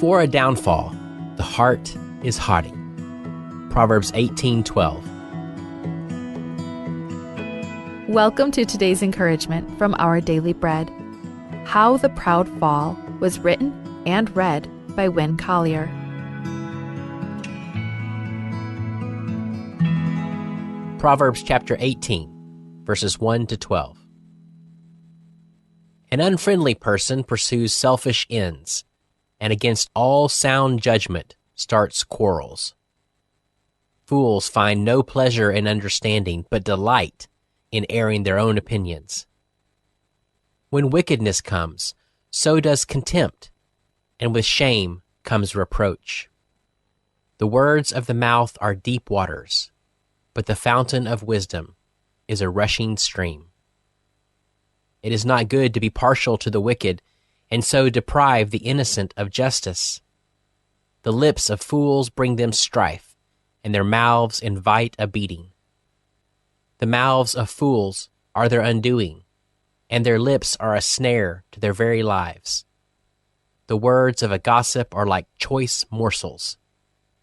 Before a downfall, the heart is haughty. Proverbs 18:12. Welcome to today's encouragement from Our Daily Bread. How the Proud Fall was written and read by Wynne Collier. Proverbs chapter 18, verses 1 to 12. An unfriendly person pursues selfish ends, and against all sound judgment starts quarrels. Fools find no pleasure in understanding, but delight in airing their own opinions. When wickedness comes, so does contempt, and with shame comes reproach. The words of the mouth are deep waters, but the fountain of wisdom is a rushing stream. It is not good to be partial to the wicked, and so deprive the innocent of justice. The lips of fools bring them strife, and their mouths invite a beating. The mouths of fools are their undoing, and their lips are a snare to their very lives. The words of a gossip are like choice morsels.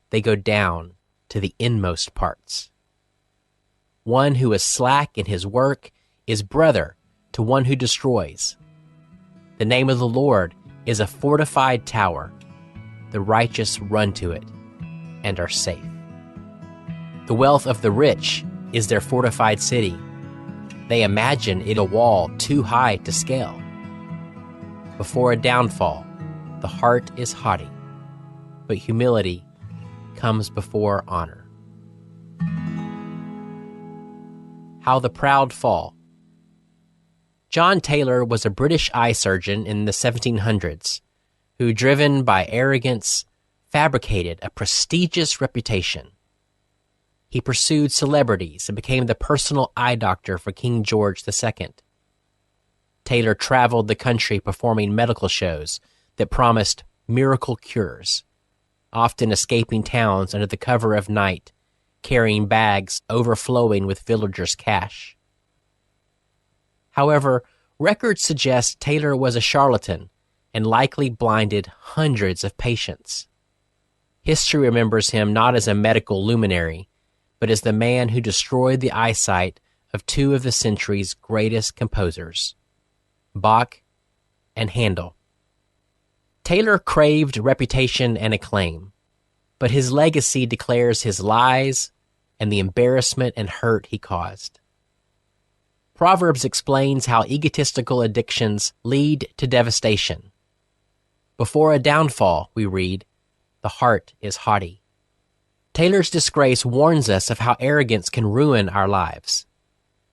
They go down to the inmost parts. One who is slack in his work is brother to one who destroys. The name of the Lord is a fortified tower. The righteous run to it and are safe. The wealth of the rich is their fortified city. They imagine it a wall too high to scale. Before a downfall, the heart is haughty, but humility comes before honor. How the Proud Fall. John Taylor was a British eye surgeon in the 1700s who, driven by arrogance, fabricated a prestigious reputation. He pursued celebrities and became the personal eye doctor for King George II. Taylor traveled the country performing medical shows that promised miracle cures, often escaping towns under the cover of night, carrying bags overflowing with villagers' cash. However, records suggest Taylor was a charlatan and likely blinded hundreds of patients. History remembers him not as a medical luminary, but as the man who destroyed the eyesight of two of the century's greatest composers, Bach and Handel. Taylor craved reputation and acclaim, but his legacy declares his lies and the embarrassment and hurt he caused. Proverbs explains how egotistical addictions lead to devastation. Before a downfall, we read, the heart is haughty. Taylor's disgrace warns us of how arrogance can ruin our lives,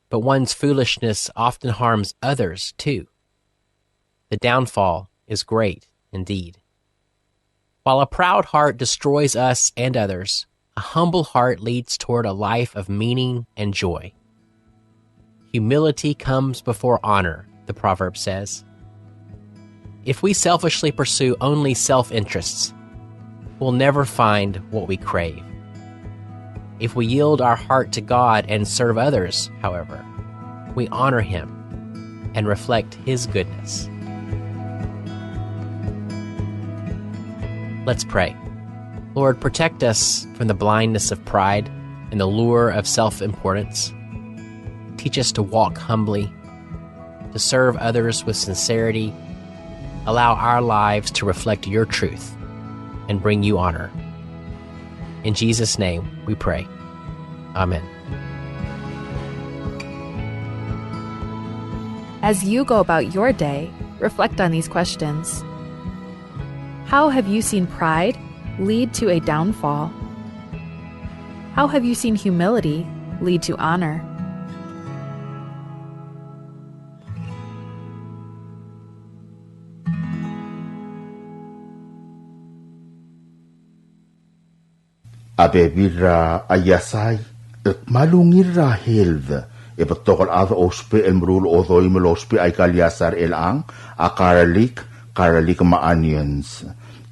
but one's foolishness often harms others too. The downfall is great indeed. While a proud heart destroys us and others, a humble heart leads toward a life of meaning and joy. Humility comes before honor, the proverb says. If we selfishly pursue only self-interests, we'll never find what we crave. If we yield our heart to God and serve others, however, we honor Him and reflect His goodness. Let's pray. Lord, protect us from the blindness of pride and the lure of self-importance. Teach us to walk humbly, to serve others with sincerity. Allow our lives to reflect your truth and bring you honor. In Jesus' name we pray. Amen. As you go about your day, reflect on these questions. How have you seen pride lead to a downfall? How have you seen humility lead to honor? Abebira ayasay et malungirra helv epatokol ado ospe el mrul odoy melospe ay kalyasar elang akaralik maanions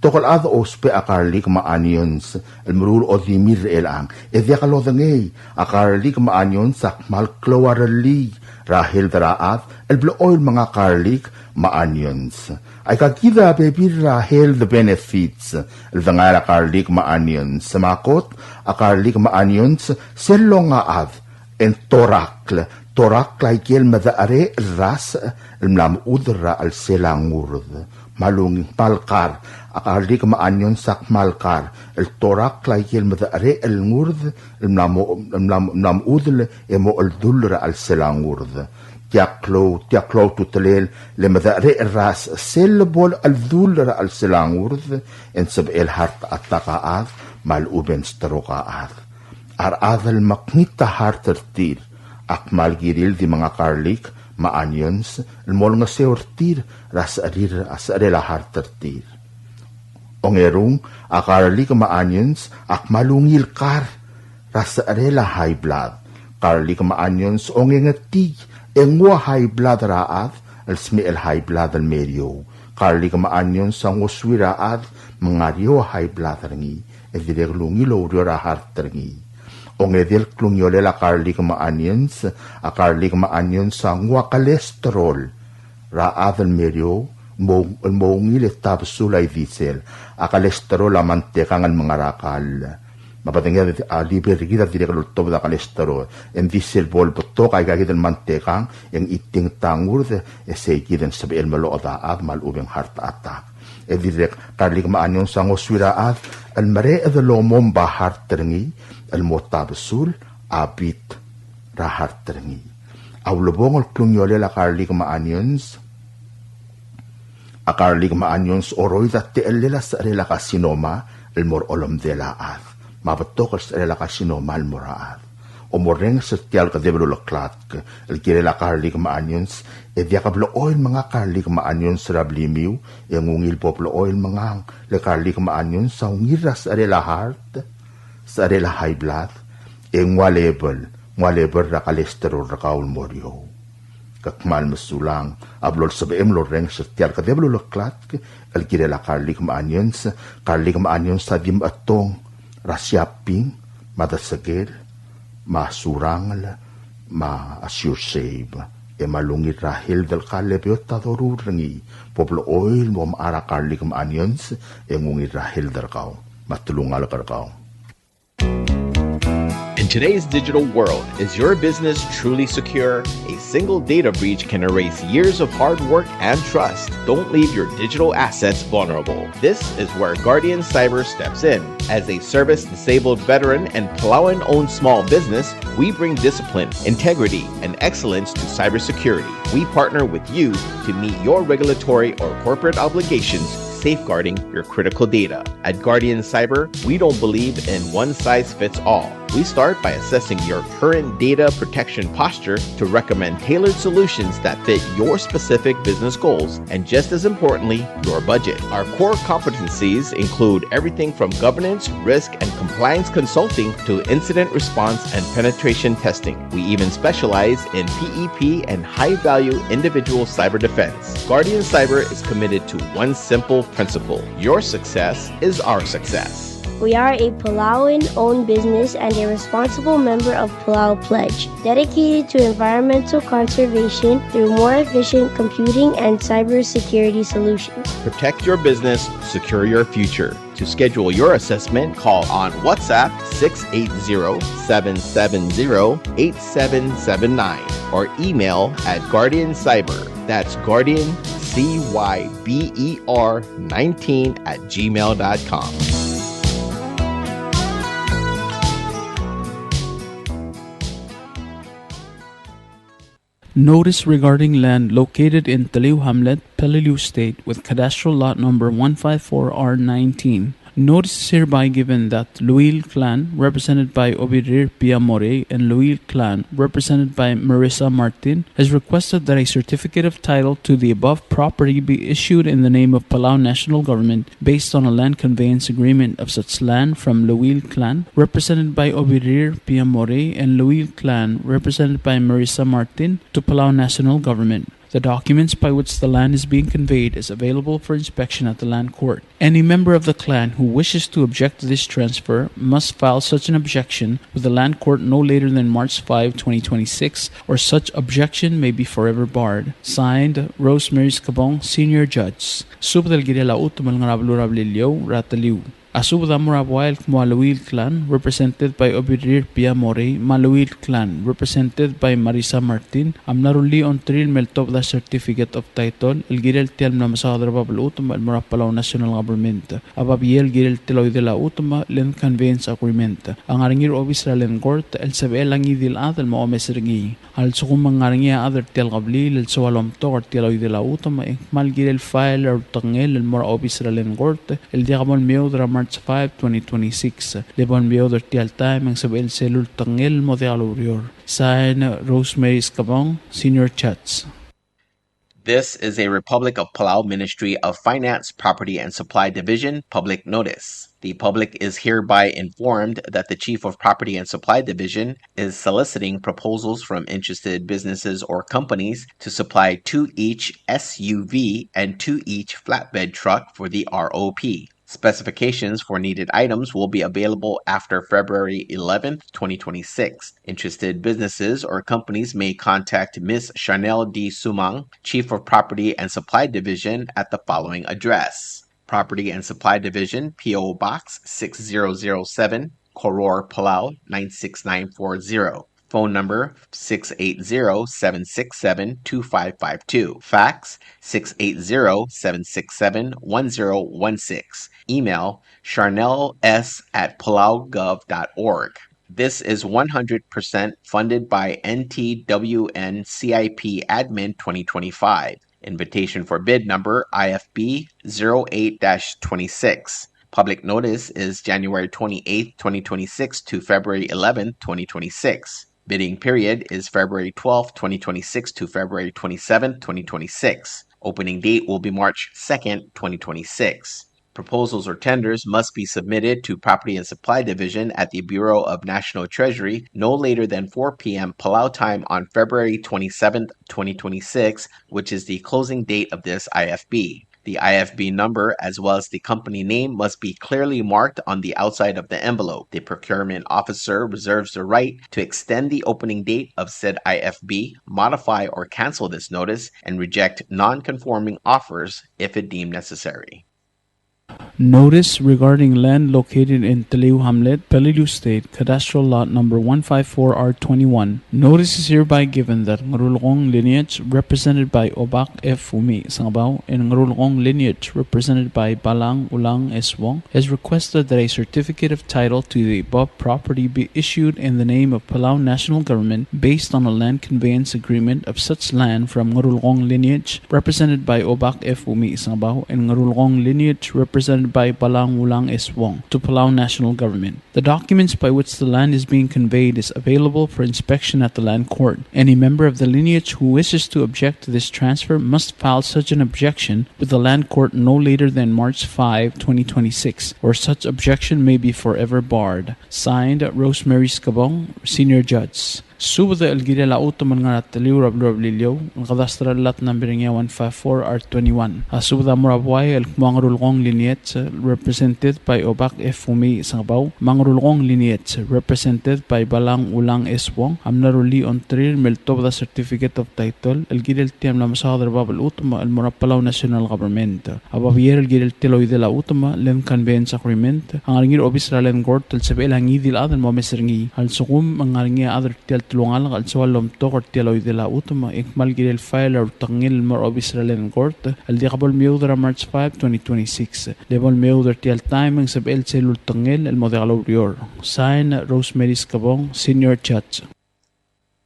tokol ado ospe akaralik maanions el mrul odimir elang edya kalodangay akaralik maanions sak mal klowarali rahel daraat Bloil mga garlic, ma-onions. Ay kakida bebira health benefits, ngara garlic, ma-onions. Samakot, a garlic, ma-onions, selong nga en torakl. Torakl ay kiel madaare ras, mlam udra al selangurd. Malung malkar, a garlic, ma-onions sak malkar. El torakl ay kiel madaare el ngurd, mlam udl emo el dulra al selangurd. Tiaklo tutelel le madare ras selbol al dulra al selangurd en sab el hart attaqaad mal uben stroqaad. Ar adal maknita hartertir ak mal giril di mga garlic, ma-onions, el mol nga seortir ras arir as arela hartertir. Ongerung a garlic, ma-onions ak malungil kar ras arela high blood. Garlic, ma-onions ongengatig engwa high blood raad, al smi el high blood al medio. Garlic, ma-onions ang uswi raad, mga rio high blood rangi, edirek lungilo rio rahart rangi. Ong edil klungyole la garlic, ma-onions, a garlic, ma-onions ang wa kolesterol raad al medio, mongil etabsulay diesel, a kolesterol a mantekang al mga rakal. Mapatingin liber kita tidak lutob da kolesterol en diesel bol betok ay gagit mantekang yang iting tangur ese gidan sabi el malo da ad mal ubeng heart attack e direk garlic, ma-onions sang oswira ad al mare ed lomom ba heart trengi el motabsul abit ra heart trengi aw lobong al klunyole la garlic, ma-onions a garlic, ma-onions oroy da te elela sa rela kasinoma el mor olom de la ad mabatok sa rela kasino malmoraad. O moreng sa tiyal ka deblo laklat, el kire la garlic, ma-onions, e diya kablo oil mga garlic, ma-onions sa rablimiw, e ngungil poplo oil mga le garlic, ma-onions sa ungira sa rela heart, sa rela high blood, e ngwa level ra kolesterol ra kaul moryo. Kakmal masulang, ablol sa beem loreng sa tiyal ka deblo laklat, el kire la garlic, ma-onions sa dim atong, rasyaping, madasagel, masurangal, ma-asyusave, e malungit rahil del kalebeot tadorurangi, poplo oil mo maara garlic, ma-onions, e ngungit rahil del kao, matulungal karkao. In today's digital world, is your business truly secure? A single data breach can erase years of hard work and trust. Don't leave your digital assets vulnerable. This is where Guardian Cyber steps in. As a service-disabled veteran and Palauan-owned small business, we bring discipline, integrity, and excellence to cybersecurity. We partner with you to meet your regulatory or corporate obligations, safeguarding your critical data. At Guardian Cyber, we don't believe in one-size-fits-all. We start by assessing your current data protection posture to recommend tailored solutions that fit your specific business goals and, just as importantly, your budget. Our core competencies include everything from governance, risk, and compliance consulting to incident response and penetration testing. We even specialize in PEP and high-value individual cyber defense. Guardian Cyber is committed to one simple principle: your success is our success. We are a Palauan-owned business and a responsible member of Palau Pledge, dedicated to environmental conservation through more efficient computing and cybersecurity solutions. Protect your business, secure your future. To schedule your assessment, call on WhatsApp 680-770-8779 or email at Guardian Cyber. That's Guardian, CYBER 19@gmail.com. Notice regarding land located in Taliw Hamlet, Peleliu State with cadastral lot number 154R19. Notice is hereby given that Luil Clan, represented by Obirir Piamore, and Luil Clan, represented by Marissa Martin, has requested that a certificate of title to the above property be issued in the name of Palau National Government based on a land conveyance agreement of such land from Luil Clan, represented by Obirir Piamore, and Luil Clan, represented by Marissa Martin, to Palau National Government. The documents by which the land is being conveyed is available for inspection at the land court. Any member of the clan who wishes to object to this transfer must file such an objection with the land court no later than March 5, 2026, or such objection may be forever barred. Signed, Rosemary Scabong, Senior Judge. Subdal Girela Utumal Ngarablurabilio, Rataliu. Asubda Murabuail Maluil Clan, represented by Obirir Pia More, Maluil Clan, represented by Marisa Martin, Amnaruli on Tril Meltop the Certificate of Title, El Girel Tiel Namasadra Bablutum, El Murapalao National Government, Ababiel Girel Teloy de la Utuma, Len Conveyance Agreement, Ang Aringir Obisra Len Court, El Sabel Angidil Adel Maomesrgi, Al Sukumang Aringia Other Tel Gabli, El Soalom Tor Teloy de la Utuma, Mal Girel File or Tangel, El Mora Obisra Len Court, El Diamond Meodra March 5, 2026. Lebon Beoder Tial Time ang Sabel Selul Tangel Modealurior. Sign Rosemary Scabong, Senior Chats. This is a Republic of Palau Ministry of Finance, Property and Supply Division public notice. The public is hereby informed that the Chief of Property and Supply Division is soliciting proposals from interested businesses or companies to supply 2 each SUV and 2 each flatbed truck for the ROP. Specifications for needed items will be available after February 11th, 2026. Interested businesses or companies may contact Ms. Chanel D. Sumang, Chief of Property and Supply Division, at the following address: Property and Supply Division, P.O. Box 6007, Koror, Palau 96940. Phone number 680-767-2552. Fax 680-767-1016. Email charnels@palaugov.org. This is 100% funded by NTWN CIP Admin 2025. Invitation for bid number IFB 08-26. Public notice is January 28, 2026 to February 11, 2026. Bidding period is February 12, 2026 to February 27, 2026. Opening date will be March 2nd, 2026. Proposals or tenders must be submitted to Property and Supply Division at the Bureau of National Treasury no later than 4 p.m. Palau time on February 27, 2026, which is the closing date of this IFB. The IFB number as well as the company name must be clearly marked on the outside of the envelope. The procurement officer reserves the right to extend the opening date of said IFB, modify or cancel this notice, and reject non-conforming offers if it deemed necessary. Notice regarding land located in Taliu Hamlet, Peleliu State, Cadastral Lot Number 154R21. Notice is hereby given that Ngarulong lineage, represented by Obak F. Umi Sangabaw, and Ngarulong lineage, represented by Balang Ulang Eswong, has requested that a certificate of title to the above property be issued in the name of Palau National Government based on a land conveyance agreement of such land from Ngarulong lineage, represented by Obak F. Umi Sangabaw, and Ngarulong lineage, represented by Balang Ulang Eswong, to Palau National Government. The documents by which the land is being conveyed is available for inspection at the land court. Any member of the lineage who wishes to object to this transfer must file such an objection with the land court no later than March 5, 2026, or such objection may be forever barred. Signed, Rosemary Scabong, Senior Judge. Subda el girela utuman nga nataliw rablilyo ang kadastral lat number nga 154R21. Subda murabway el mangrulgong linyet represented by Obak F. Umi Sangabaw, mangrulgong linyet represented by Balang Ulang Eswong, amnaruli on tril meltob the certificate of title el girel tiam la masadar babal utuma el Murapalao National Government. Ababier el girel teloy de la utuma len conveyance agreement ang aringir obisra len court el sabel hangidil adan momeserngi al sukum ang aringir other tel tulungal al sualom tokor teloy de la utuma ikmal girel file or tangil mar obisra len court el diabol miudra March 5, 2026. Lebol miudra tial time ang sabel selul tangil el modelo rior. Sign Rosemary Scabong, Senior Judge.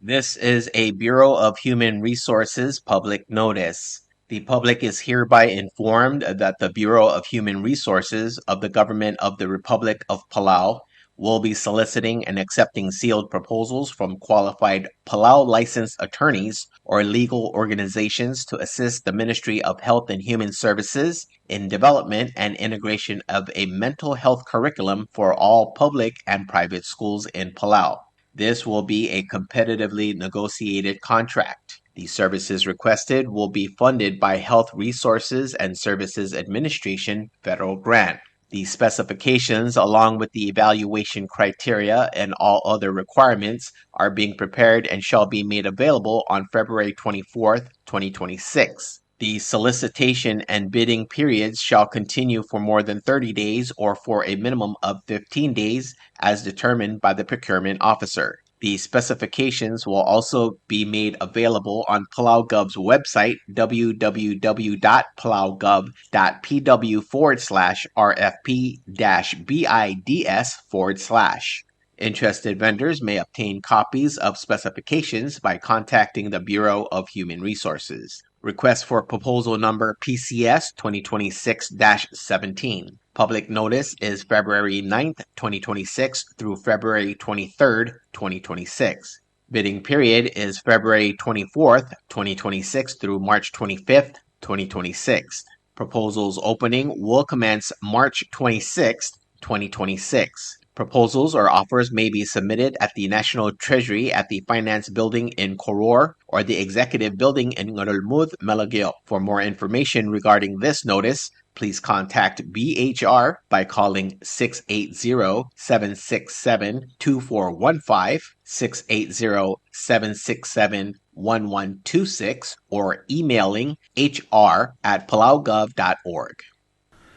This is a Bureau of Human Resources public notice. The public is hereby informed that the Bureau of Human Resources of the Government of the Republic of Palau will be soliciting and accepting sealed proposals from qualified Palau licensed attorneys or legal organizations to assist the Ministry of Health and Human Services in development and integration of a mental health curriculum for all public and private schools in Palau. This will be a competitively negotiated contract. The services requested will be funded by Health Resources and Services Administration federal grant. The specifications, along with the evaluation criteria and all other requirements, are being prepared and shall be made available on February 24th, 2026. The solicitation and bidding periods shall continue for more than 30 days or for a minimum of 15 days as determined by the procurement officer. The specifications will also be made available on Palau Gov's website, www.palaugov.pw/RFP-BIDS/. Interested vendors may obtain copies of specifications by contacting the Bureau of Human Resources. Request for proposal number PCS 2026-17. Public notice is February 9th, 2026 through February 23rd, 2026. Bidding period is February 24th, 2026 through March 25th, 2026. Proposals opening will commence March 26th, 2026. Proposals or offers may be submitted at the National Treasury at the Finance Building in Koror or the Executive Building in Ngurulmud, Melageo. For more information regarding this notice, please contact BHR by calling 680-767-2415, 680-767-1126, or emailing hr@palaugov.org.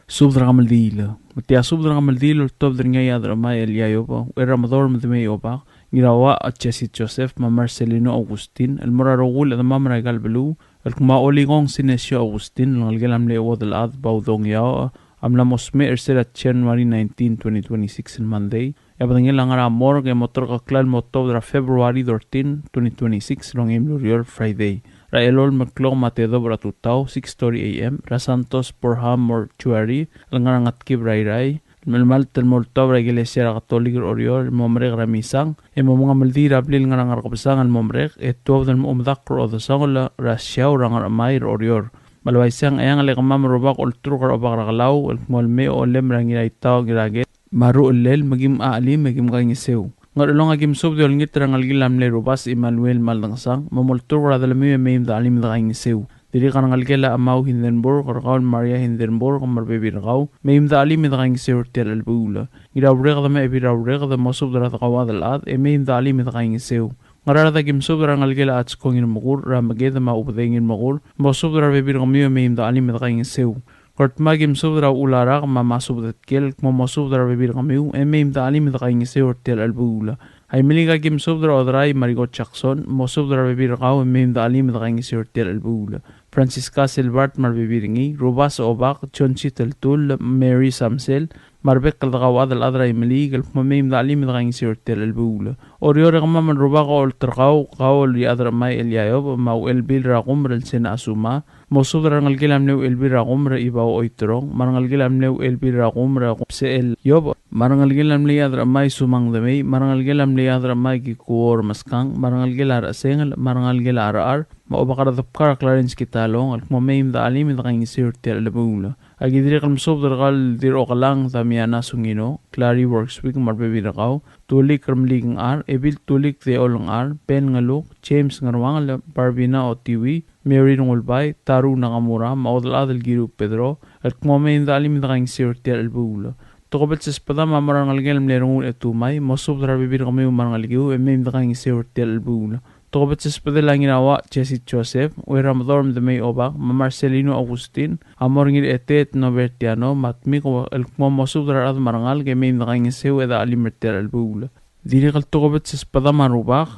Subdra Maldila. Matia Subdra Maldilo top dringa yadra mai Eliayoba, where Ramador Mdemeoba, Girawa at Chesit Joseph, Ma Marcelino Augustin, El Morarogul, the Mamra Galbelu, El Kuma Oligong Sinesio Augustin, Nalgelam Leo del Ad Baudong Yao, Amla Mosme Ersera January 19, 2026 in Monday, Abangilangara Morgue Motorga Clan Motodra February 13, 2026, Long Emlurior Friday. Raelol Maclo Matedo Bratutao, 6:30 a.m. Rasantos Porham Mortuary, Langarangat Kibrairai, Melmaltel Moltobra Iglesia Católica Oriol, Momreg Ramisang, e Momonga Maldira Blil Ngarangarapsang al Momreg, et 12 del Umdakro of the Sangola, Rasiao Rangaramair Orior. Malwaisang Ayang Legamam Robak Ultrugar Obagraglau, El Molme o Lemrangilaitao Giraget, Maru Lel, Magim Ali, Magim Gangiseu. Ngarulong agim subdi ol ngitrang algilam le Rubas Emmanuel Maldangsang, Momoltura de la Mime da Alim da Gangiseu. Diri kan algela Amau Hindenburg, Raul Maria Hindenburg, Marbebirgau, Meim da Alim da Gangiseu tel albula. Gira urega da Mebira urega da Mosubra da Gawad al Ad, Meim da Alim da Gangiseu. Ngarara da gim subdra algela Atskongin Mugur, Ramageda Ma Ubdengin Mugur, Mosubra Bebirgamio Meim da Alim da Gangiseu. Kortmagim subdra ularag mamasubdat kel momosubdra bebirgamiu emeim da alim da gangiseur tel albula ay miliga gim subdra odrai Marigot Jackson mosubdra bebirgau emeim da alim da gangiseur tel albula Francisca Silbert marbebiringi Rubas Obak Chonchi Tul Mary Samsel Marbek da gawad al adra imilig emeim da alim da gangiseur tel albula Orior gamam rubago ultragau gaul li adra mai Eliayob mau elbil ragumr el sena asuma Mosubra ngalgilam neu elbira gumra ibao oitrong, marangalgilam neu elbira gumra gupseel yob, marangalgilam liadra mai sumang damay, marangalgilam liadra mai gikuor maskang, marangalgilar asengel, marangalgilar ar, maubakara dapkara clarence kitalong, al kumameim da alim da kangisir tel labula. Agidiri kalmsubdar gal dir okalang damiana sungino, Clary Works Week marbebiragaw, tulik ramliging ar, ebil tulik de olong ar, Ben ngaluk, James ngarwang barbina o tiwi, Mary Nungulbay, Taru Nakamura, Maudal Giru Pedro, at Kumamein da alim da kangisir tel albula. Tokobet sa espada mamarangalgel mlerong etumay, mosubdar bibir kami umarangalgiw, emeim da kangisir tel albula. Tokobet sa espada lang ginawa, Chesit Joseph, Ramador de May Obak, Marcelino Agustin, Amorngil Etet Novertiano, Matmiko, el Kumosubdar ad Marangal, Gemeim da kangisir eda alim tel albula. Dirikal tokobet sa espada marubak,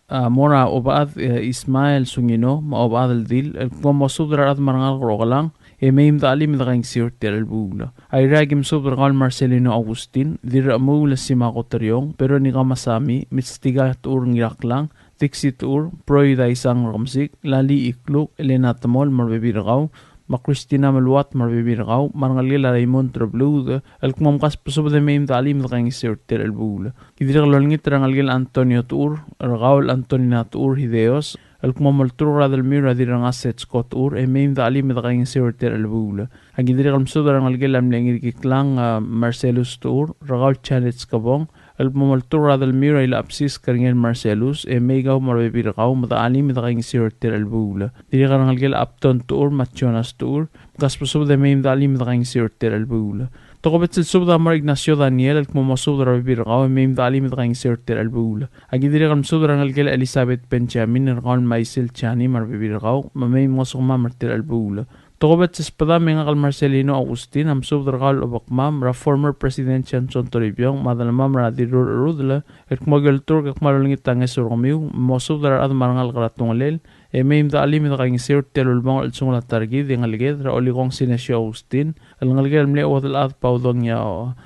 Mora obaad Ismael Sungino, maobaad al dil, el Kumosubdar ad Marangal Rogalang, emeim da alim da kangisir tel albula. Ay ragim subdar Marcelino Agustin, dir amula simakotaryong, pero ni kamasami, mitstiga tur ngiraklang, Dixit ur, proy da isang ramsik, lali ikluk, Elena Tamol, marbebirgaw, Macristina Maluat, marbebirgaw, marangalila Raymond Trabluda, el kumamkas pasub de meim da alim da kangisir tel albula. Kidirak lolngit rangalgil Antonio Tur, Raul Antonina Tur Hideos, el kumamultura del mira dirang assets Scott ur, emeim da alim da kangisir tel albula. Agidirak almsudar rangalgil amlengir kiklang Marcelus Tur, Raul Chanets Kabong, Alpumaltura del Mira ila apsis karingen Marcelus megaw marbibirakaw mataali mitakaing sirter albula. Dili karang algel apton tour matchonas tour gaspusub de meim dali mitakaing sirter albula. Tokobet silsub da Mar Ignacio Daniel alkumasub da rabibirakaw meim dali mitakaing sirter albula. Agi dili karang sub da algel Elizabeth Benjamin nirkaw Maisel Chani marbibirakaw mameim masukma marter albula. Tokobet sispada menga kal Marcelino Agustin am subdragal obakmam ra former president Chanson Toribiyong madalmam ra dirur rudla ekmagel tur kakmalungit tanges urmiu mo subdar ad marangal karatungalel meim da alim da kaing sir telulbang alsung la targi dingalged ra oligong sinesio Agustin alngalgel mle odal ad paudong ya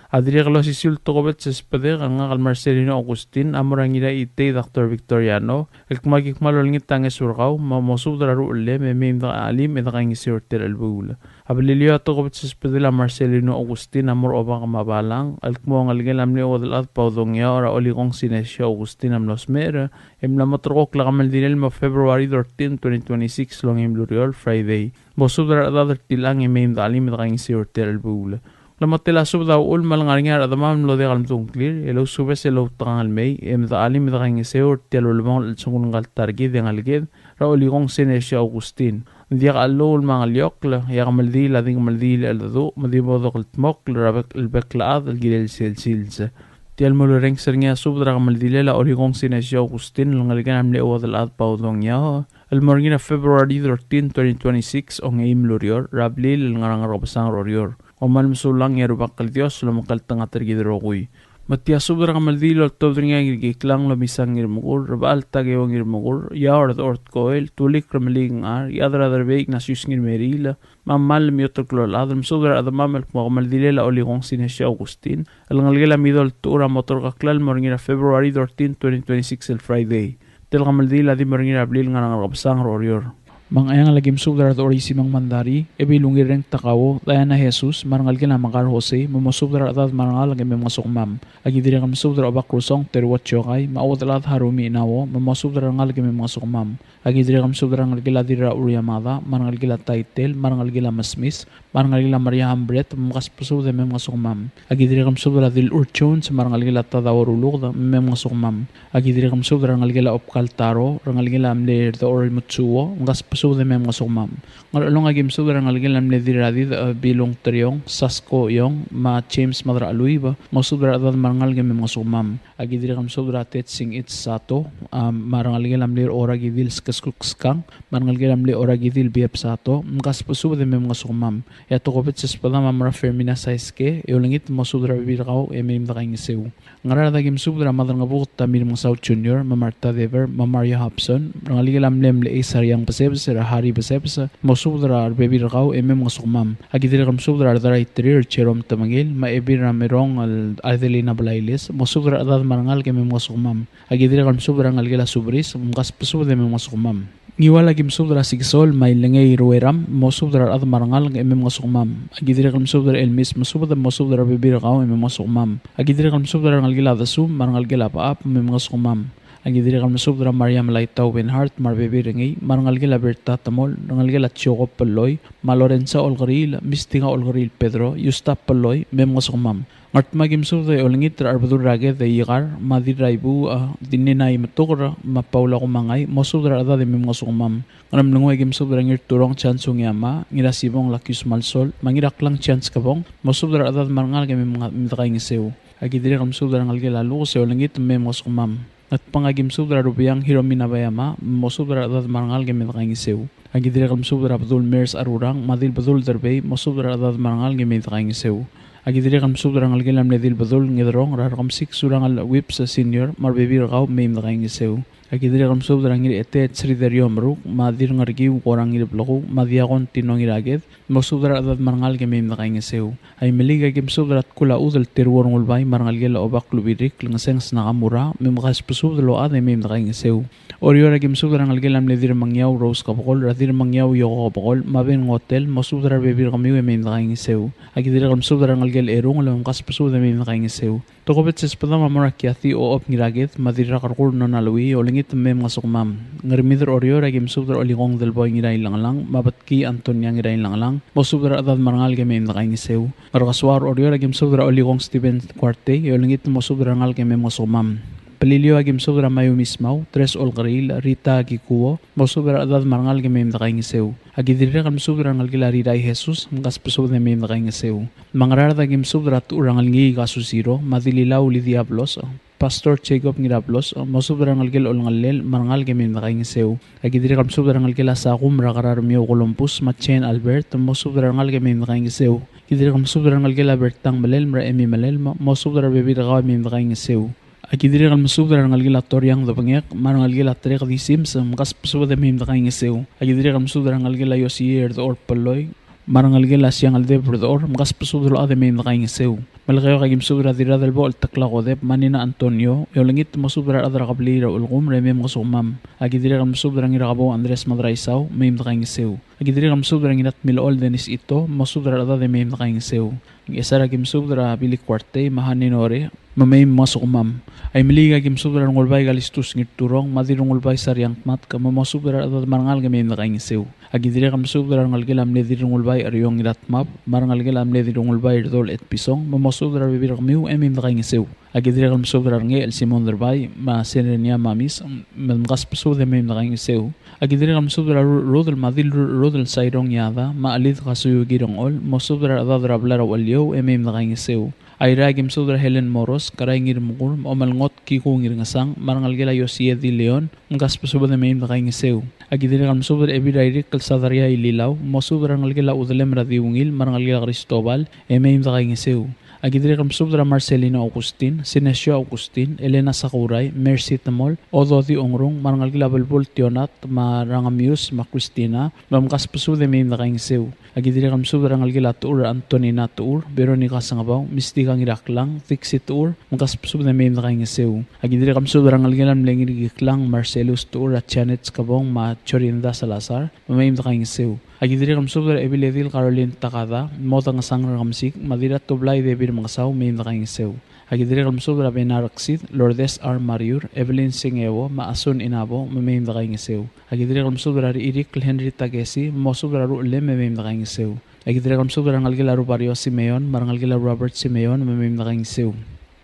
adriaglo sisul tokobet sispada nga kal Marcelino Agustin amurangila ite Dr. Victoriano ekmagik malungit tanges urgaw mo subdar rulle meim da alim da kaing sir albula. Abililio tokobet sispadila Marcelino Agustin amor obang mabalang alkmo ngalgel amli odal at paudongya ora oligong sinesio Agustin amlos mera emlamatrok la kamaldinel ma February 13, 2026 long imluriol Friday. Bosudra adar tilang emaim dalim daking sirter albula. Lamatela subda ul malangaringar adamam lo de galmtung clear elo subes elo tangal may da alim daking sirter albang sungungal targi dengalged ra oligong sinesio Agustin. Diak alol mga liokla ya kamaldila ding maldila aldo madibodok altmok rabak albeklaad algilel silsilsa tial mulureng sernya subdra kamaldila la oligong sinesio Agustin lungalgan amle odal ad paudong ya almorgina February 13, 2026 ong aim lurior rablil ngarang robasang rorior omal musulang ya rubak kaldios lumakal tanga tergidrogoy Matia subra kamaldilo todringa giklang lo misang irmugur rabal tagewang irmugur yaord ort koel tulik ramaling ar yadra darbeik nasus ngir merila mamal miotoklol adam subra adamamel kamaldile la oligong sinesio Agustin alngalgela midol tura motor kaklal morngira February 13, 2026 el Friday tel kamaldila di morngira abril nga ngabsang rorior Mangayang lagim subdar at orisimang mandari, ebilungir reng takawo, daya na Jesus, marangal kina Makar Jose, mamasubdar at marangal lagim masukmam. Agidiri kami subdar abak krusong, terwat syokay, maawat alat harumi inawo, mamasubdar ang lagim masukmam. Agidiri kami subdar ang lagila dira uriyamada, marangal gila title, marangal gila masmis, marangal gila Maria Hambret, mamas pusubda may masukmam. Agidiri kami subdar dil urchon, marangal gila tadawarulog, may masukmam. Agidiri kami subdar ang lagila opkaltaro, rangal gila amler da oral mutsuwo, magas de mem ngasumam ngalong agim subra ngalgel am lediradi bilong triong sasko yong ma James madra aluiba masubra dad mangal gem ngasumam agidiri kam subra tet sing it sato marangal gel am ler ora gidil skskang marangal gel am le ora gidil biap sato ngas pusu de mem ngasumam ya to kopet sespada mamra Fermina saiske yolingit masubra birqaw emem daqing seu ngara dagim subra madra ngabuk tamir mo South Junior mamarta dever mamaria Hobson ngalgel am lem le isariang pasebs hari besepsa mosubdra bebirqaw emem ngasumam agidiri kam subdra darai trir cherom tamangil ma ebira merong al adelina blailes mosubdra adad marangal kemem ngasumam agidiri kam subdra ngalgela subris ngas pusud emem ngasumam ngiwala kim subdra sigsol may lengay rueram mosubdra ad marangal emem ngasumam agidiri kam subdra elmis mosubdra bebirqaw emem ngasumam agidiri kam subdra ngalgela dasum marangal gela paap emem ngasumam agidiri kam subdra Maria Malaitaw Winhart marbebirengay marangal gila Berta Tamol rangal gila Choco Paloy Malorenza Olgaril Mistinga Olgaril Pedro Yusta Paloy mem ngasumam ngart magim subdra olingit arbadur rage de yigar madiraibu dininay matukra mapaula kumangay mosubdra ada de mem ngasumam ngram lungoy gim subdra ngir turong chance ngama ngira sibong lakis malsol mangirak lang chance kabong mosubdra ada marangal kemem mitakaing seu agidiri kam subdra ngal gila lu se olingit mem ngasumam at pangagim subdra rubiyang Hiromina Bayama mosubdra adad marangal gemit kaing iseu agidiri kam subdra Abdul Mers Arurang madil badul derbey mosubdra adad marangal gemit kaing iseu agidiri kam subdra ngalgelam ledil badul ngedrong raram sik surang al whip sa senior marbebir gaw mem kaing iseu agidiri kam subdra ngir etet sriderio maruk madir ngargi orang ngir bloku madiagon tinong iraged mosubdra adad marangal gemit kaing iseu ay meliga gim subdra kula udal terwor ngulbay marangal gela obak lubirik langseng snakamura memkas pusudlo ade mem kaing iseu oriora gim subdra ngalgelam ledir mangyaw rose kapokol radir mangyaw yoko kapokol maben hotel mosubdra bebir kami mem kaing iseu agidiri kam subdra ngalgel erong lam kas pusud mem kaing iseu Tokobet sa espada mamarakyati o op ngiragit, madira karkur no nalawi, o lingit may mga sukmam. Ngarimidar oryo, ragim subdar o lingong dalboy ngiray lang, mabatki Antonia ngiray lang, mosubdar adad marangal game nakain ngisew. Ngarkaswar oryo, ragim subdar o lingong Stephen Quarte, o lingit mosubdar ngal game mga sukmam. Palilio agim sobra mayo mismaw, tres olkaril, Rita agikuo, mosubra adad marangal game nakain ngisew. Agidire kam sobra ngal gilari dai Jesus, mkas pesubra game nakain ngisew. Mangarar agim sobra tu rangal ngi kasusiro, madililaw li diablos, Pastor Jacob ngirablos, mosubra ngal gil olngalel, marangal game nakain ngisew. Agidire kam sobra ngal gila sa kumra kararmio Columbus, Machen Albert, mosubra ngal game nakain ngisew. Agidire kam sobra ngal gila Bertang Malel, mra Emi Malel, mosubra bebira game nakain ngisew. Akidiri kal masubra ngal gila toryang da pangyak mar ngal gila trek di sims makas pasuba da mim da kain ngesew. Akidiri kal masubra ngal gila yosier da or paloy mar ngal gila siang al debr da or makas pasubra da mim da kain ngesew. Malakayo kagim subra dira dal bol takla ko dep manina Antonio yolangit masubra adra kablira ulgum remem ngasumam. Akidiri kal masubra ngira kabo Andres Madraisaw mim da kain ngesew. Akidiri kal masubra nginat milol denis ito masubra da mim da kain ngesew. Isara gim subra bili kwarte mahaninore mamay masuk umam ay miliga gim subra ngolbay galistus ngirturong madirong ngolbay saryang mat ka mamasubra adad marangal gamay nakain sew agidire kam subra ngal gelam nedirong ngolbay aryong iratmap marangal gelam nedirong ngolbay dol et pisong mamasubra bibir kamiu emim nakain sew agidire kam subra nge el Simon derbay ma senenya mamis mangas pesu de mem nakain sew agidire kam subra rodel madil rodel sayrong yada ma alid kasuyo girong ol masubra adad rablar walyo emim nakain sew Aira gim sudra Helen Moros karay ngir mukur omal ngot kiko ngir ngasang marangal gila Yosia di Leon ngas pasubad na mayim nakay ngisew agidiri kam sudra ebi direct kalsadaria ililaw mosudra ngal gila udalem radiungil marangal gila Cristobal mayim nakay ngisew agidiri kam sudra Marcelino Augustin Sinesio Augustin Elena Sakuray Mercy Tamol Ododi Ongrong marangal gila Balbol Tionat marangamius ma Cristina mamkas pasubad na mayim nakay ngisew agidiri kam sudra ngal gila Tuur Antonina Tuur Veronica Sangabaw Mistika Iraklang, Fixit Tour, mangkas pasub na may nakain ngesew. Agidiri kam subra ngal gelam lengir giklang Marcelus Tour at Janet Kabong ma Chorinda Salazar, may nakain ngesew. Agidiri kam subra Ebiledil Caroline Takada, motang sang ramsik, madira tublay debir mangsaw may nakain ngesew. Agidiri kam subra Benaraksit, Lourdes R. Mariur, Evelyn Singewo, Maasun Inabo, may nakain ngesew. Agidiri kam subra Irik Henry Tagesi, mo subra Rulle may nakain ngesew. Agidiri kam subra ngal gila Rubario Simeon, marangal gila Robert Simeon, mamim nakain sew.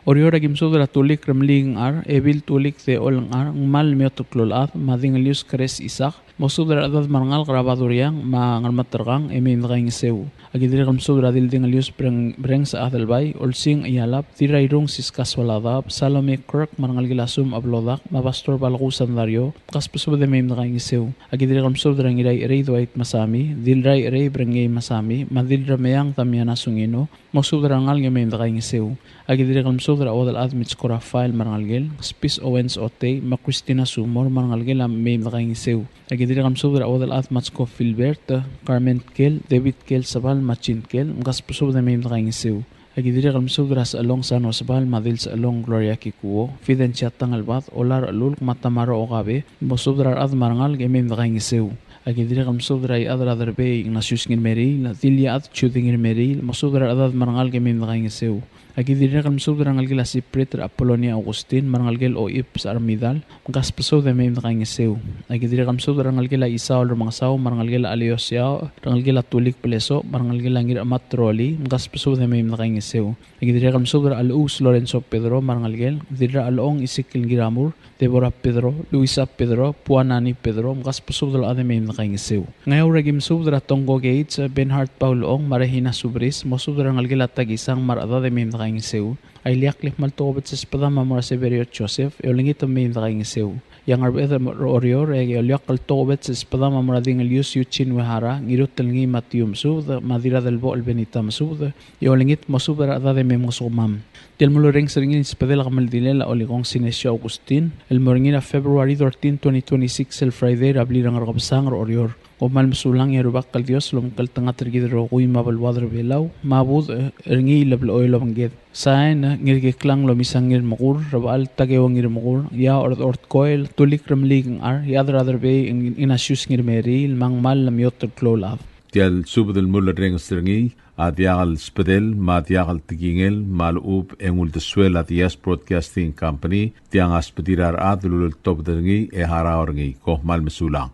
Oriyo ragim subra tulik ramling ar, ebil tulik te olang ar, ngmal miotuklol at, mading lius kres isak, mosubra adad marangal karabaduriang, ngal matarkang, mamim nakain sew. Agidiri kam subra dilding lius breng sa atalbay, olsing iyalap, tirayrong siskas waladap, Salome Kirk, marangal gila sum ablodak, mapastor balakusan daryo, kas pasubra mamim nakain sew. Agidiri kam subra ngiray erey duait masami, dilray erey brengay masami, madilra mayang tamyana sungino, mosubra ngal mamim nakain sew. Agidiri kam subra odal admits ko Rafael marangalgel, Spis Owens Ote, ma Christina Sumor marangalgel am mamim nakain sew. Agidiri kam subra odal admits ko Filbert, Carmen Kel, David Kel Sabal, Machin Kel, mkas pasubra mamim nakain sew. Agidiri kam subra sa along San Osbal, madil sa along Gloria Kikuo, Fidencia Tangalbat, Olar Alul, Matamaro Okabe, mosubra ad marangal mamim nakain sew. Agidiri kam subra ay adra darbe Ignatius ngir Meril, Tilia at Chuding ngir Meril, mosubra adad marangal mamim nakain sew. Agidiri kam subra ngal gila si Preter Apollonia Augustin, marangal gil o Ips Armidal, mkas pasubra mamim nakain sew. Agidiri kam subra ngal gila Isaw Lumangsaw, marangal gila Aliosyaw, marangal gila Tulik Peleso, marangal gila ngir Amat Troli, mkas pasubra mamim nakain sew. Agidiri kam subra Alus Lorenzo Pedro, marangal gil, dira Along Isikil Giramur, Deborah Pedro, Luisa Pedro, Puanani Pedro, mkas pasubra mamim nakain sew. Ngayaw ragim subra Tonggo Gates, Benhart Paulong, Marahina Subris, mosubra ngal gila Tagisang marada mamim nakain sew. Ay liaklip maltobet sa espada mamura Severio Joseph, eolingit mamim nakain sew. Yang arbeta oryo regi oliak kaltobet sa espada mamura ding Elius Yuchin Wehara, ngirut talngi Matium Sud, madira del bo albenitam Sud, eolingit mosubra adade memosumam. Del mulureng seringin espadela kamaldile la oligong Sinesio Augustin, el moringina February 13, 2026, el Friday rablirang rakabsang oryor. Omal masulang yarubak kal Dios lom kal tanga tergidro kuy mabalwadro belaw mabud ringi lablo oilo banggit sain ngirgiklang lo misangir makur rabal tagewang ngir makur ya ort koil tulik ramlig ar yadra other be in asyus ngir meri mang mal lam yot klolaf Tial subadal mulla reng stringi, adiagal spadel, ma diagal tigingel, malub engul de suela dias Broadcasting Company, tiang aspedirar adulul top dringi e haraorngi, koh mal mesulang.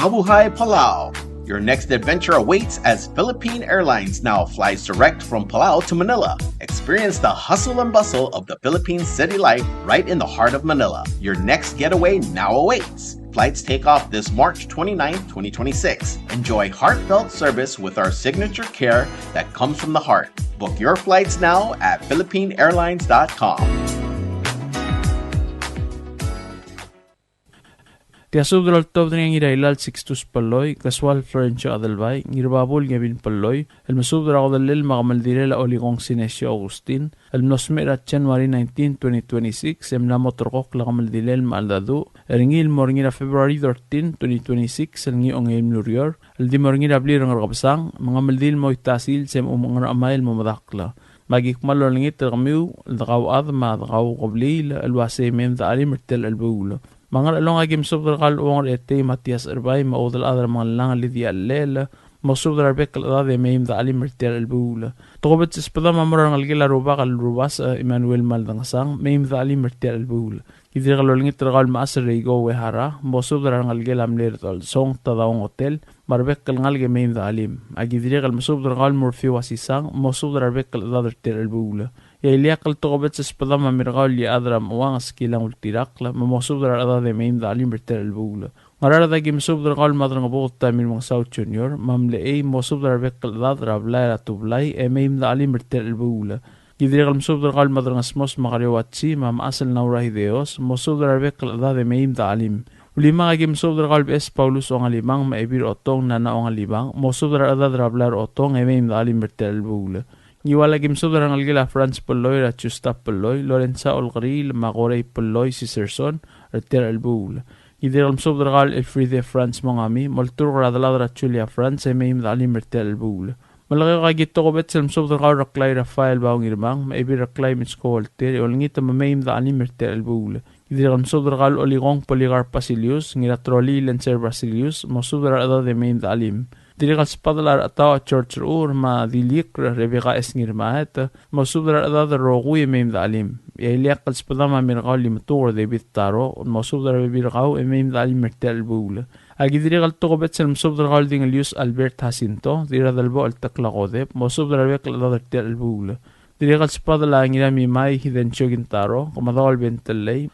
Mabuhay Palau! Your next adventure awaits as Philippine Airlines now flies direct from Palau to Manila. Experience the hustle and bustle of the Philippine city life right in the heart of Manila. Your next getaway now awaits. Flights take off this March 29, 2026. Enjoy heartfelt service with our signature care that comes from the heart. Book your flights now at philippineairlines.com. Tiasudral top ng ilailal 6 paloy, kaswal Florencio Adalbay, ngirababol ngabin paloy, el masudra ko dalil makamaldire la oligong Sinesio Agustin, el nosmer at January 19, 2026, em la motorkok la kamaldilel maaldadu, eringil morngira February 13, 2026, el ngiyong em lurior, el di morngira blir ng rakabsang, mga maldil mo itasil sem umangar amail mo madakla. Magikmal o langit ramiw, el dakaw adma, dakaw kablil, el wase mem da alimertel el buulo. Mga along agim subdrakal uang ete Matias Erbay maudal adar mga lang alidi allela masubdrar bekal adade meim da ali mertel albula tokobet sispada mamurang algila ruba kal rubas Emmanuel Maldangasang meim da ali mertel albula idri kalolingit tragal maasar reigo wehara masubdrar algila amler tol song tadaong hotel marbek kal ngalge meim da alim agidri kal masubdrar murfi wasisang masubdrar bekal adar tel albula ya iliakal tokobet sispada mamirgal li adram uang skilang ultirakla mamosubdrar adade meim da ali mertel albula Marara gim subdar kal madrang bota min mga South Junior mamle ay mo subdar bekal dad rablay ratublay e meim da ali mertel bula gidri kal subdar kal madrang smos makariwatsi mam asal naura hideos mo subdar bekal dad e meim da alim ulima gim subdar kal bes Paulus ong alimang maibir otong nana ong alimang mo subdar dad rablar otong e meim da ali mertel bula Giwala gim subdar ang algila Franz Poloy at Justa Poloy Lorenza Olgril Magorey Poloy si Serson retel albula Gideram subdragal Elfride France mongami, moltur radladra Julia France e meim dali mertel bul. Malaki kagito ko bet selm subdragal raklay Rafael baong irmang, maibi raklay mitsko walter, olngita meim dali mertel bul. Gideram subdragal oligong Poligar Basilius, ngiratroli Lancer Basilius, mo subdragal de meim dalim. Dirikal spadlar ataw church ur ma dilik Rebecca es ngirmahet, mo subdragal de rogu e meim dalim. Iliak kal spadama mirgaw limatur de bittaro mo subdar birgaw e meim dali mertel bul agidri kal tokobet sel subdar gal ding Elius Albert Jacinto dira dalbo al taklaqode mo subdar bek la dertel bul diri kal spadala ngira mi mai hiden chogintaro komadol bentellei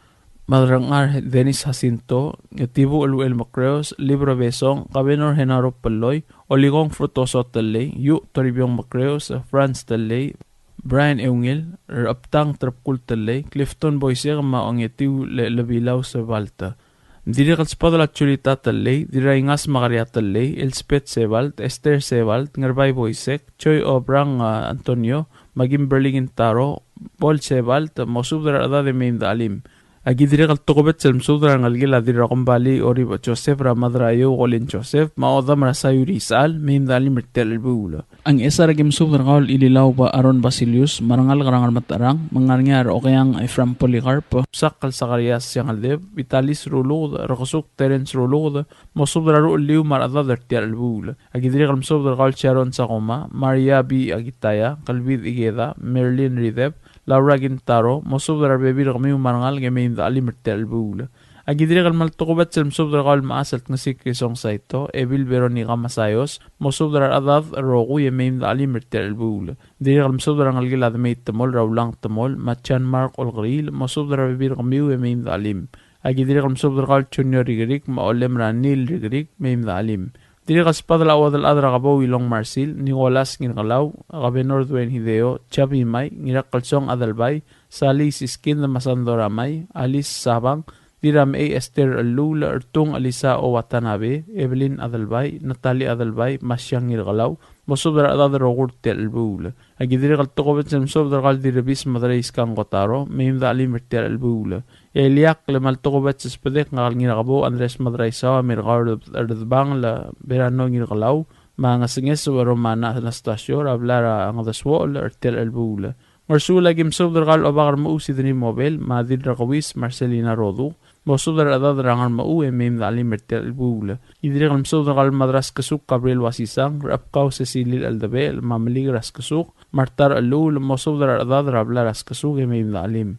madrangar Denis Jacinto tibu el Macreos libro besong Cabenor Genaro Paloy oligong frutoso tellei yu toribiong Macreos France tellei Brian Eungel, raptang trapkul talay, Clifton Boyser maongetiu lebilaw sa Valta. Diri kalspada la chulita talay, diri ingas makaria talay, Elspeth Sebalt, Esther Sebalt, Ngarbay Boysek, Choy Obrang Antonio, Magim Berlingin Taro, Paul Sebalt, mosubdara ada de meim dalim. Agidri kal tokobet selm sudra ngalgila dira kumbali ori Joseph Ramadrayo golin Joseph maoda marasayu risal meim dalim mertel bula. Ang isa ragim subdar kal ililaw ba Aron Basilius marangal karangal matarang mangarnyar o kayang Ephraim Policarp sakal Zacarias yang aldeb Vitalis Rulud Rakosuk Terence Rulud mosubdar ru liu marada dertial bula. Agidri kal subdar kal Sharon Sakoma Maria B Agitaya Kalbid Igeda Merlin Rideb Laura Gintaro, mosubdar bebir kami umarangal game da ali mertel bula. Agidri kal maltukubat sel mosubdar kal maasalt ngasik kisong saito, Evil Veronica Masayos, mosubdar adad rogu yemim da ali mertel bula. Diri kal mosubdar ngal gilad meit temol, Raulang temol, Machan Mark Olgril, mosubdar bebir kami yemim da alim. Agidri kal mosubdar kal Junior Rigerik, maolem Ranil Rigerik, meim da alim. Diri kaspadala awadal adra kabaw Ilong Marsil, Nicolas Ngirkalaw, Cabenor Duen Hideo, Chabi May, Ngirak Kalsong Adalbay, Sali Siskin na Masandora May, Alice Sabang, Diram A. Esther Alula, Ertung Alisa O Watanabe, Evelyn Adalbay, Natalie Adalbay, Masyang Ngirkalaw, Mosubdar adadar ogur tel bula. Agidiri kal tokobet sem sobdar kal direbis madrais kang kotaro, meim da alim tel bula. Eliak le mal tokobet sespedek ngal ngirabo Andres Madraisawa mirgar erdbang la berano ngirgalaw, mga singes waromana na stasyon ablara ang daswol tel bula. Marsula gim sobdar kal obakar mausi dini mobil, madir rakawis Marcelina Rodu, مصودر أدادر عن مأوه ميم دعليم مرتال البولة يدريغ المصودر على المدرس كسوق قبريل واسيسان رأبقاو سيسيلي الألدباء المعملي راس كسوق مرتار اللول مصودر أدادر عبلا راس كسوق ميم دعليم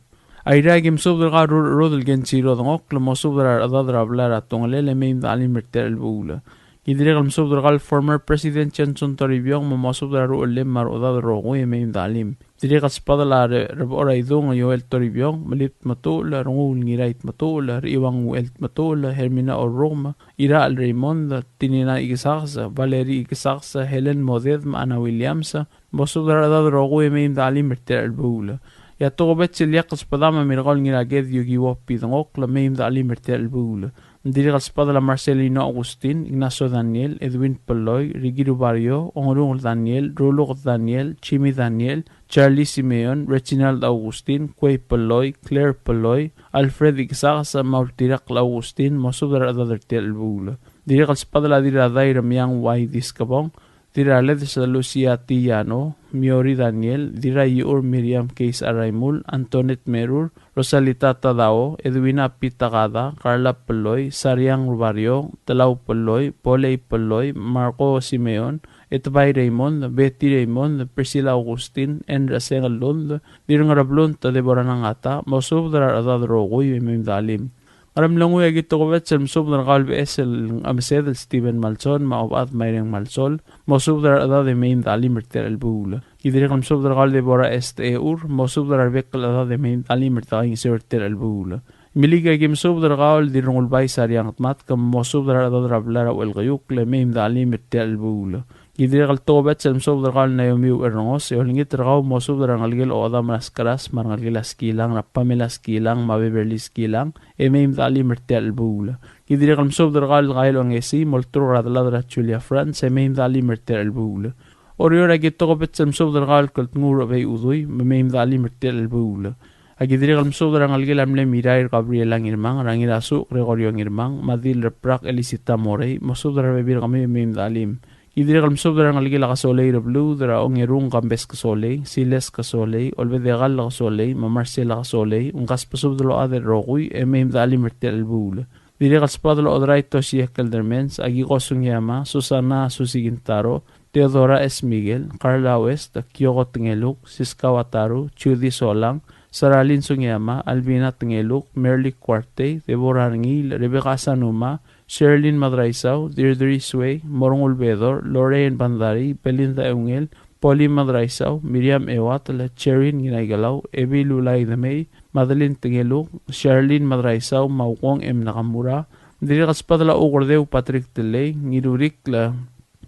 أيراجي مصودر غار رود الجنسي رود غوك لمصودر أدادر عبلا راتونغلي ميم دعليم مرتال البولة يدريغ المصودر غال former president Johnson Toribيون مصودر رو اللي مر أدادر روغوية ميم دعليم يدريغ السبادة ربورا يدون يوال توريبيون مليت مطول رغول نيرايت مطول ريوان ويلت مطول هرمينا الروما إيراء الريموند تينينا إيكساغس فاليري إيكساغس هيلين موديد معنا ويليامس مصودر أدادر روغوية ميم دعليم مرتال البولة ياتوغو بيتش اليقص بداما ميرغول نيراجيد يوغي ووبي دنغوك لميم دعليم مرتال البولة Dirigal espada Marcelino Agustin, Ignacio Daniel, Edwin Peloy, Rigiru Barrio, Onrung Daniel, Rulo Daniel, Chimi Daniel, Charlie Simeon, Reginald Agustin, Quay Peloy, Claire Peloy, Alfred Ixaza, Maultirac Agustin, Mosudar Adadertel Bula. Dirigal espada la dira Daira Miang Wai Discabong, Dira Ledes Lucia Tillano, Miori Daniel, Dira Yur Miriam Case Araimul, Antoinette Merur, Rosalita Tadao, Edwina Pitagada, Carla Peloy, Sariang Barrio, Talau Peloy, Poley Peloy, Marco Simeon, Etbay Raymond, Betty Raymond, Priscilla Agustin, Endraseng Lund, Dirang Rablunta de Boranangata, Mosubdar Adadrogoy Mimdalim. Aramlangu agito ko vet selmsub na kalbi esel amsed Steven Malson maobat mayring Malsol mosub dar ada de main dali merter el bula idire kalmsub dar kalbi bora est eur mosub dar arbek ada de main dali merter inserter el bula miliga gemsub dar kal dirungul bay sariang mat kam mosub dar ada rablara el gayuk le main dali merter el bula idire kal to vet selmsub dar kal nayomi erngos yolingit ragaw mosub dar ngalgel o ada maskaras marngalgel skilang rapamela skilang mabeberli skilang Emeim dali mertel bula. Idire kalmsob der gal gailo ngesi moltro radladra Julia France emeim dali mertel bula. Oriora gitto bet semsob der gal kult ngur bay udui emeim dali mertel bula. Agidire kalmsob der ngalgel amle Mirair Gabriel Angirmang rangira su Gregorio Angirmang madil reprak Elisita Morey mosob der bebir kami emeim dalim. Idire kalmsob der ngalgel gasolei blue der ongerung gambes gasolei siles gasolei olve de gal gasolei mamarcel gasolei un gaspasob der ader rogui emeim dali mertel bula. Dire galspad lo odraito siekal der mens agi gosung yama Susana Susigintaro Teodora S. Miguel Carla West Kyogo Tingeluk Siska Wataru Chudi Solang Saralin Sungyama Albina Tingeluk Merly Cuarte Deborah Ngil Rebecca Sanuma Sherlyn Madraisao, Deirdre Sway, Morong Ulvedor, Lorraine Bandari, Belinda Eungel, Polly Madraisao, Miriam Ewat, Cherin Ginaigalaw, Evi Lulay Damay, Madeline Tingeluk, Sherlyn Madraisao, Mauwong M. Nakamura, Dirigas Padla Ugordeu Patrick Delay, Nirurik la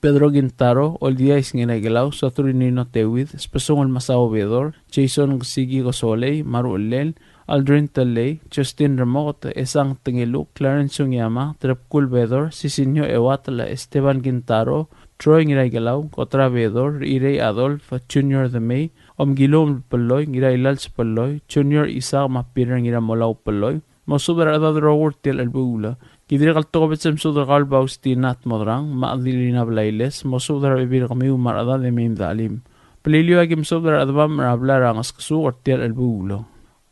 Pedro Gintaro, Oldiais Ginaigalaw, Saturnino Tewid, Spesong El Masao Vedor, Jason Sigi Gosoley, Maru Lel, Aldrin Talay, Justin Ramot, Esang Tingeluk, Clarence Sungyama, Trepkul Vedor, Sisinyo Ewatla, Esteban Gintaro, Troy Ngiraigalaw, Kotra Vedor, Irey Adolf, Junior the May, Omgilom Peloy, Ngirailals Peloy, Junior Isaac Mapirer Ngiramolaw Peloy, Mosuber Adadrower Til Albula, Gidrigal Tobetsem Sudragal Baustinat Modrang, Maadilina Blailes, Mosuber Bibir Kamiu Marada de Mim Dalim. Pelilio Agim Suber Advam Rablarang Askesu or Til Albula.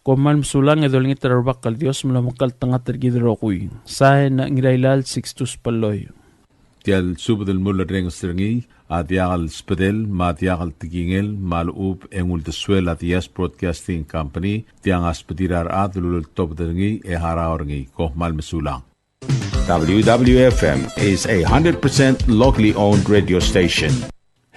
Komal msulang edolingit terbak kal Dios melamakal tengah tergidrokui. Saya na ngirailal 62 Peloy. Tial subdel mulla reng strengi adiagal spedel ma adiagal tigingel malub engul desuel adias broadcasting company tiang aspedirar adlul top dengi ehara orngi kohmal msulang. WWFM is a 100% locally owned radio station.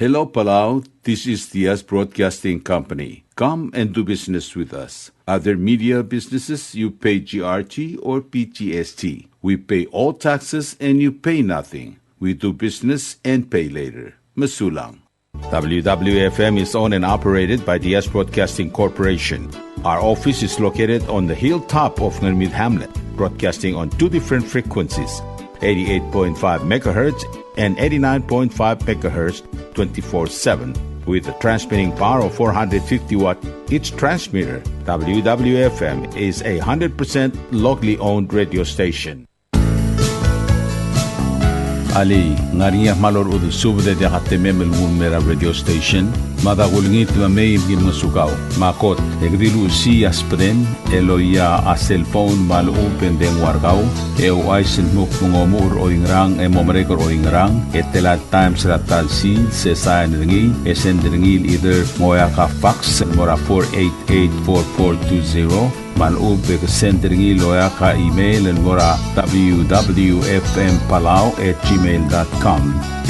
Hello Palau, this is Diaz Broadcasting Company. Come and do business with us. Other media businesses, you pay GRT or PGST. We pay all taxes and you pay nothing. We do business and pay later. Masulang. WWFM is owned and operated by Diaz Broadcasting Corporation. Our office is located on the hilltop of Ngermid Hamlet, broadcasting on two different frequencies, 88.5 megahertz and 89.5 megahertz 24/7 with a transmitting power of 450 watt each transmitter. WWFM is a 100% locally owned radio station. Ali ngariya malor udu subde de hatte memel mera radio station Madagulngit mamay mga sugaw. Makot, egdilu si aspren, eloya a cellphone maluupen deng wargaw, ay sinmuk mungomur o ingrang, momrekor o ingrang, telat times ratal si, sesayan ringi, sendringil either moya ka fax, mora 488-4420, malub ke sendringi loya ka email en mora www.fmpalau@gmail.com.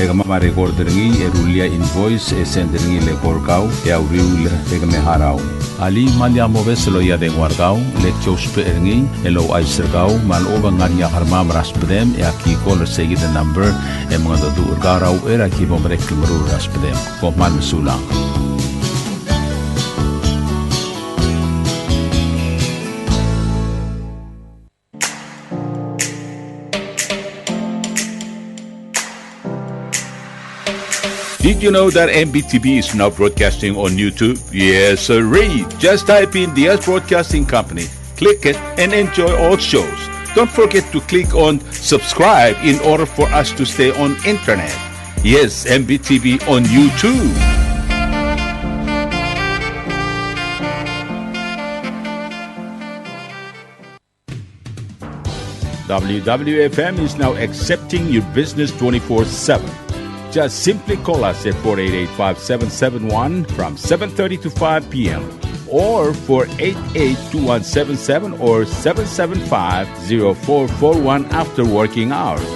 Ega mama recorderingi erulia invoice sendringi le porkau ya uriul ega meharau. Ali malya moves loya de wargau le chospe eringi elo aisergau malub nganya harma raspedem ya ki call say the number e mga do urgarau era ki bomrek mru raspedem ko man sulang. Did you know that MBTV is now broadcasting on YouTube? Yes, sirree. Just type in DS Broadcasting Company, click it, and enjoy all shows. Don't forget to click on subscribe in order for us to stay on internet. Yes, MBTV on YouTube. WWFM is now accepting your business 24/7. Just simply call us at 488-5771 from 7:30 to 5 p.m. or 488-2177 or 775-0441 after working hours.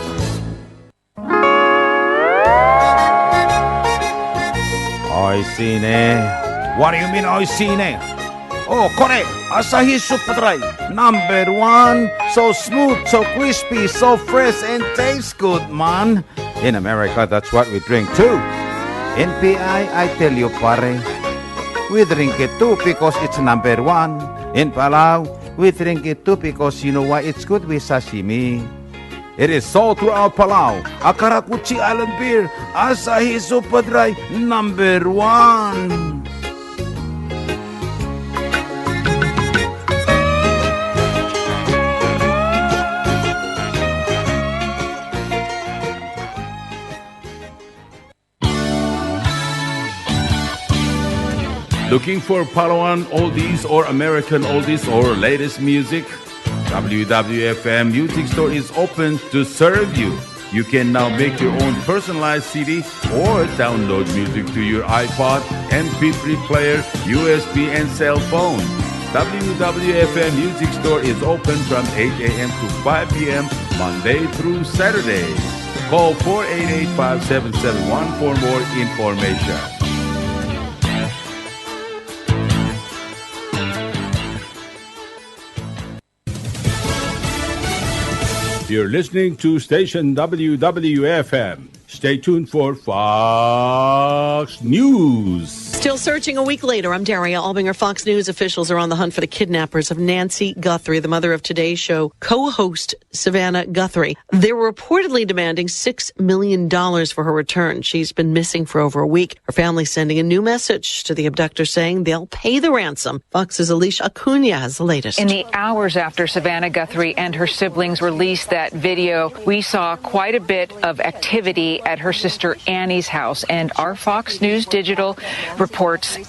Oi, Sine. What do you mean, oi, Sine? Oh, correct. Asahi Super Dry. Number 1. So smooth, so crispy, so fresh, and tastes good, man. In America, that's what we drink too. In PI, I tell you, pare, we drink it too because it's number 1. In Palau, we drink it too because you know why it's good with sashimi. It is sold throughout Palau. Akarakuchi Island Beer, Asahi Super Dry, number 1. Looking for Palauan oldies or American oldies or latest music? WWFM Music Store is open to serve you. You can now make your own personalized CD or download music to your iPod, MP3 player, USB, and cell phone. WWFM Music Store is open from 8 a.m. to 5 p.m. Monday through Saturday. Call 488-5771 for more information. You're listening to station WWFM. Stay tuned for Fox News. Still searching a week later. I'm Daria Albinger. Fox News officials are on the hunt for the kidnappers of Nancy Guthrie, the mother of Today's Show co-host Savannah Guthrie. They were reportedly demanding $6 million for her return. She's been missing for over a week. Her family sending a new message to the abductor saying they'll pay the ransom. Fox's Alicia Acuna has the latest. In the hours after Savannah Guthrie and her siblings released that video, we saw quite a bit of activity at her sister Annie's house. And our Fox News Digital reports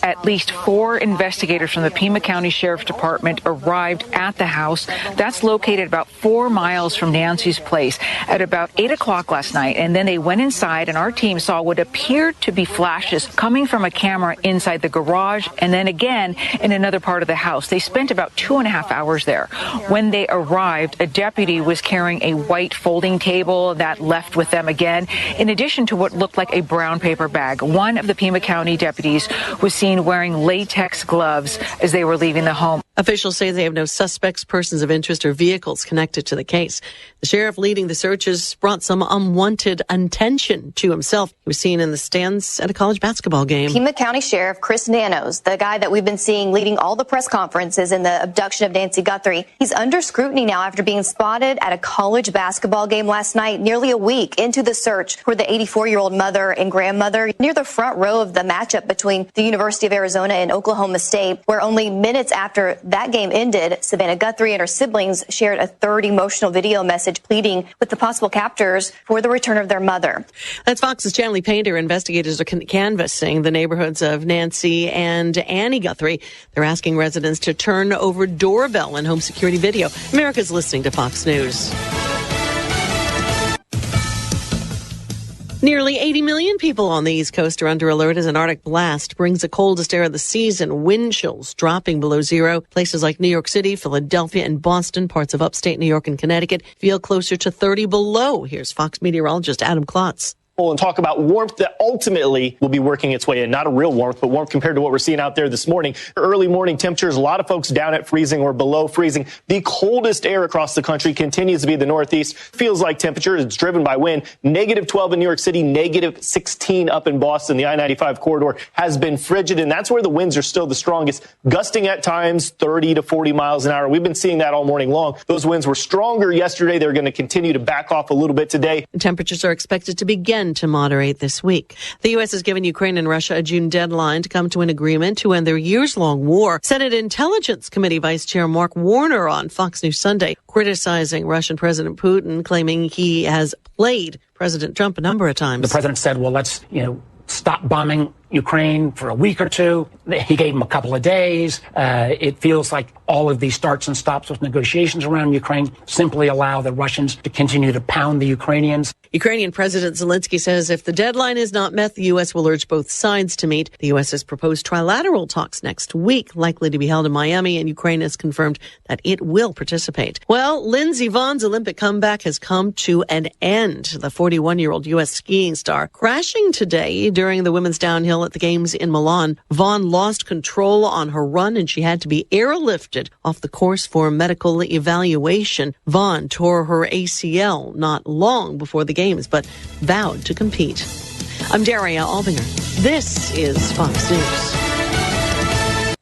at least 4 investigators from the Pima County Sheriff's Department arrived at the house. That's located about 4 miles from Nancy's place at about 8 o'clock last night. And then they went inside, and our team saw what appeared to be flashes coming from a camera inside the garage and then again in another part of the house. They spent about 2.5 hours there. When they arrived, a deputy was carrying a white folding table that left with them again, in addition to what looked like a brown paper bag. One of the Pima County deputies was seen wearing latex gloves as they were leaving the home. Officials say they have no suspects, persons of interest, or vehicles connected to the case. The sheriff leading the searches brought some unwanted attention to himself. He was seen in the stands at a college basketball game. Pima County Sheriff Chris Nanos, the guy that we've been seeing leading all the press conferences in the abduction of Nancy Guthrie, he's under scrutiny now after being spotted at a college basketball game last night, nearly a week into the search for the 84-year-old mother and grandmother, near the front row of the matchup between the University of Arizona and Oklahoma State, where only minutes after that game ended, Savannah Guthrie and her siblings shared a third emotional video message pleading with the possible captors for the return of their mother. That's Fox's Chanley Painter. Investigators are canvassing the neighborhoods of Nancy and Annie Guthrie. They're asking residents to turn over doorbell and home security video. America's listening to Fox News. Nearly 80 million people on the East Coast are under alert as an Arctic blast brings the coldest air of the season. Wind chills dropping below zero. Places like New York City, Philadelphia, and Boston, parts of upstate New York and Connecticut, feel closer to 30 below. Here's Fox meteorologist Adam Klotz. And talk about warmth that ultimately will be working its way in. Not a real warmth, but warmth compared to what we're seeing out there this morning. Early morning temperatures, a lot of folks down at freezing or below freezing. The coldest air across the country continues to be the Northeast. Feels like temperature is driven by wind. -12 in New York City, -16 up in Boston. The I-95 corridor has been frigid, and that's where the winds are still the strongest, gusting at times 30 to 40 miles an hour. We've been seeing that all morning long. Those winds were stronger yesterday. They're going to continue to back off a little bit today. Temperatures are expected to begin to moderate this week. The U.S. has given Ukraine and Russia a June deadline to come to an agreement to end their years-long war. Senate Intelligence Committee Vice Chair Mark Warner on Fox News Sunday criticizing Russian President Putin, claiming he has played President Trump a number of times. The president said, well, let's, stop bombing Ukraine for a week or two. He gave him a couple of days. It feels like all of these starts and stops with negotiations around Ukraine simply allow the Russians to continue to pound the Ukrainians. Ukrainian President Zelensky says if the deadline is not met, the U.S. will urge both sides to meet. The U.S. has proposed trilateral talks next week, likely to be held in Miami, and Ukraine has confirmed that it will participate. Well, Lindsey Vohn's Olympic comeback has come to an end. The 41-year-old U.S. skiing star crashing today during the women's downhill at the Games in Milan. Vaughn lost control on her run and she had to be airlifted off the course for medical evaluation. Vaughn tore her ACL not long before the Games, but vowed to compete. I'm Daria Albinger. This is Fox News.